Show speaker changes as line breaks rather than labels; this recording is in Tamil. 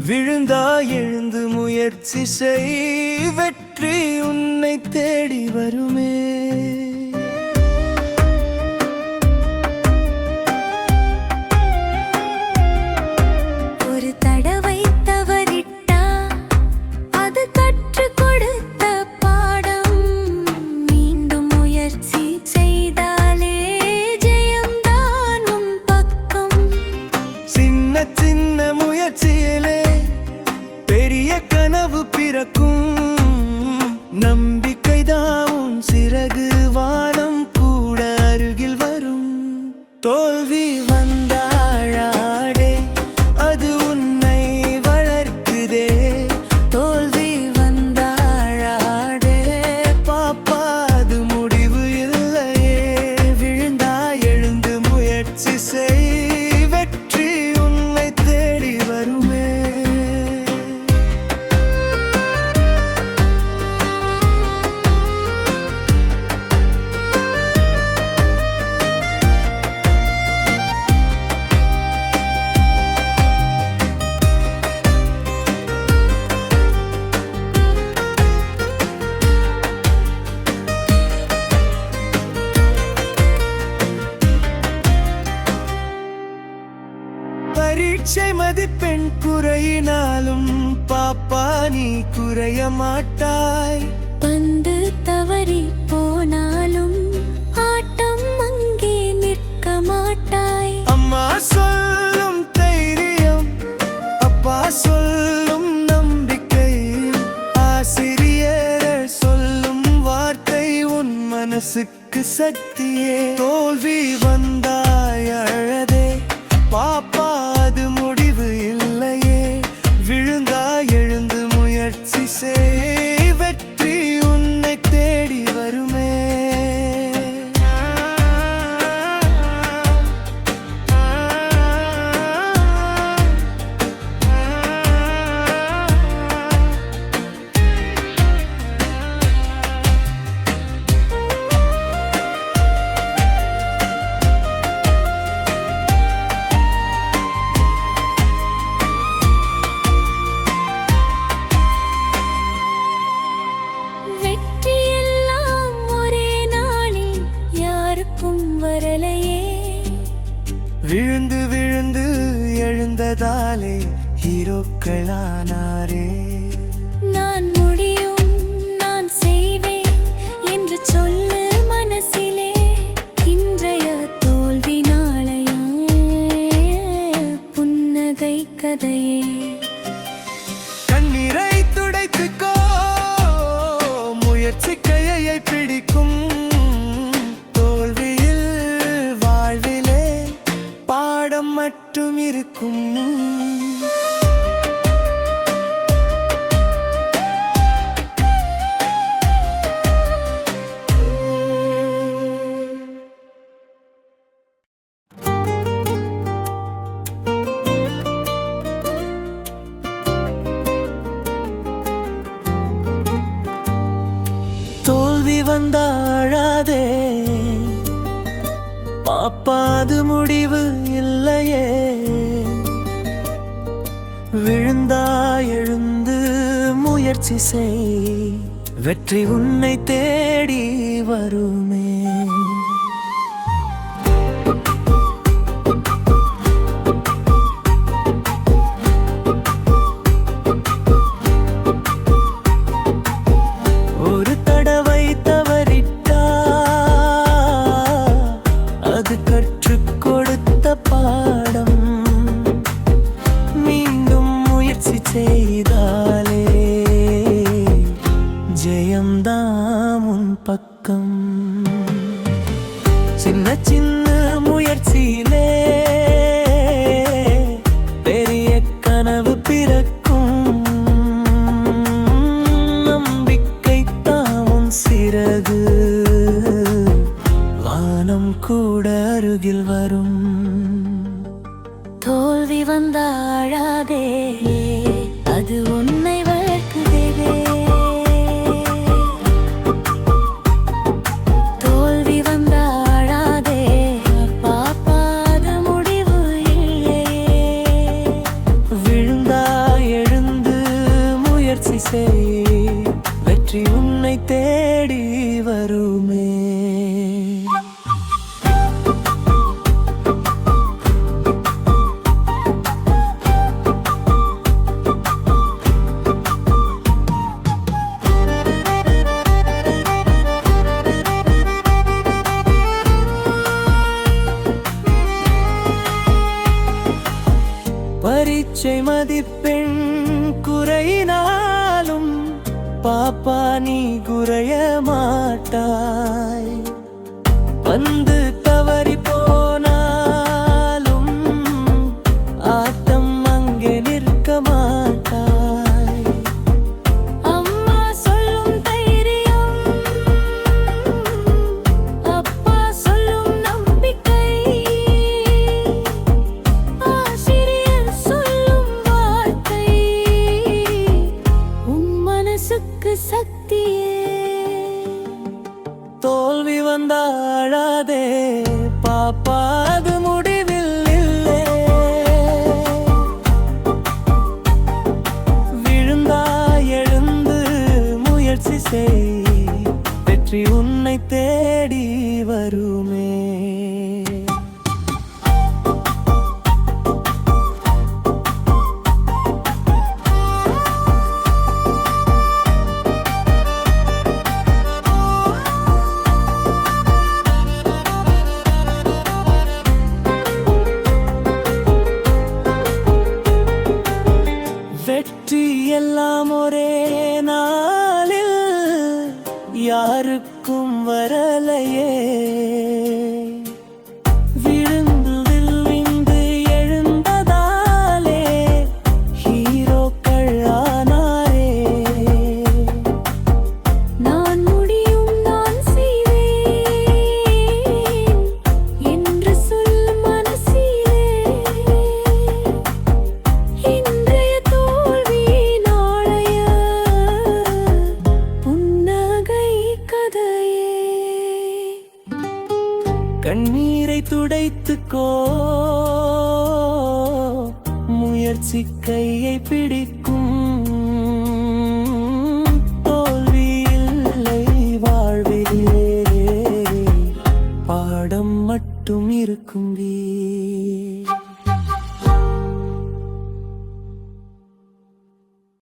விழுந்தாய் எழுந்து முயற்சி செய், வெற்றி உன்னை தேடி வருமே.
ஒரு தடவை தவறிட்டா அது கற்றுக் கொடுத்த பாடம். மீண்டும் முயற்சி செய்தாலே ஜெயம்தான் உன் பக்கம்.
சின்ன சின்ன முயற்சியிலே பெரிய கனவு பிறக்கும். நம்பிக்கைதான் உன் சிறகு, வானம் கூட அருகில் வரும். தோல்வி வந்தாழாடே, அது உன்னை வளர்க்குதே.
தோல்வி வந்தாழாடே
பாப்பா, அது முடிவு இல்லையே. விழுந்தாய் எழுந்து முயற்சி செய், வெற்றி உன்னை தேடி வருமே. பரீட்சை மதிப்பெண் குறையினாலும் பாப்பா நீ குறைய மாட்டாய்.
பந்து தவறி போனாலும் ஆட்டம் அங்கே நிற்க மாட்டாய்.
அம்மா சொல்லும் தைரியம், அப்பா சொல்லும் நம்பிக்கை, ஆசிரியர் சொல்லும் வார்த்தை உன் மனசுக்கு சக்தியே. தோல்வி வந்தாய் அழதே பாப்பா, அது முடிவு இல்லையே. விழுந்தாய் எழுந்து முயற்சி செய், வெற்றி உன்னை தேடி வருமே.
வெற்றியெல்லாம் ஒரே நாளில் யாருக்கும் வரலையே.
விழுந்து விழுந்து எழுந்ததாலே ஹீரோக்களானாரே.
நான் முடியும், நான் செய்வேன் என்று சொல்லு மனசிலே. இன்றைய தோல்வி நாளைய புன்னகை கதையே.
கண்ணீரை துடைத்துக்கோ, முயற்சி கையை பிடிக்கும். தோல்வியில் வாழ்விலே பாடம் மட்டும் இருக்கும். தோல்வி வந்தாழாதே பாப்பா, அது முடிவு இல்லையே. விழுந்தாய் எழுந்து முயற்சி செய், வெற்றி உன்னை தேடி வருமே. ஒரு தடவை தவறிட்டா அது கற்றுக் கொடுத்த பாடம். மீண்டும் முயற்சி செய்தாலே ஜெயம்தான் உன் பக்கம். சின்ன சின்ன முயற்சியிலே பெரிய கனவு பிறக்கும். நம்பிக்கை தாவும் சிறகு, வானம் கூட அருகில் வரும்.
தோல்வி வந்தாழாதே, அது உன்னை வளர்க்குதே. தோல்வி வந்தாழாதே பாப்பா, அது முடிவு இல்லையே.
விழுந்தாய் பரீட்சை மதிப்பெண் குறையினாலும் பாப்பா நீ குறைய மாட்டாய். வந்து தவறி போனாலும் ஆட்டம் அங்கே நிற்க மாட்டாய்.
அம்மா சொல்லும் தைரியம், அப்பா சொல்லும் நம்பிக்கை, ஆசிரியர் சொல்லும் வார்த்தை உன் மனசுக்கு சக்தியே.
தோல்வி வந்தாழாதே பாப்பா, அது முடிவில் இல்லை. விழுந்தா எழுந்து முயற்சி செய், வெற்றி உன்னை தேடி வருமே. வெற்றி எல்லாம் ஒரே நாளில் யாருக்கும் வரலையே. விழுந்து விழுந்து எழுந்ததாலே ஹீரோக்கள் ஆனாரே.
நான் முடியும், நான் செய்வேன் என்று சொல் மனசிலே. இன்றைய தோல்வி நாளைய புன்னகை கதையே.
கண்ணீரை துடைத்துக்கோ, முயற்சி கையை பிடிக்கும். தோல்வி இல்லை வாழ்விலே, பாடம் மட்டும் இருக்கும்.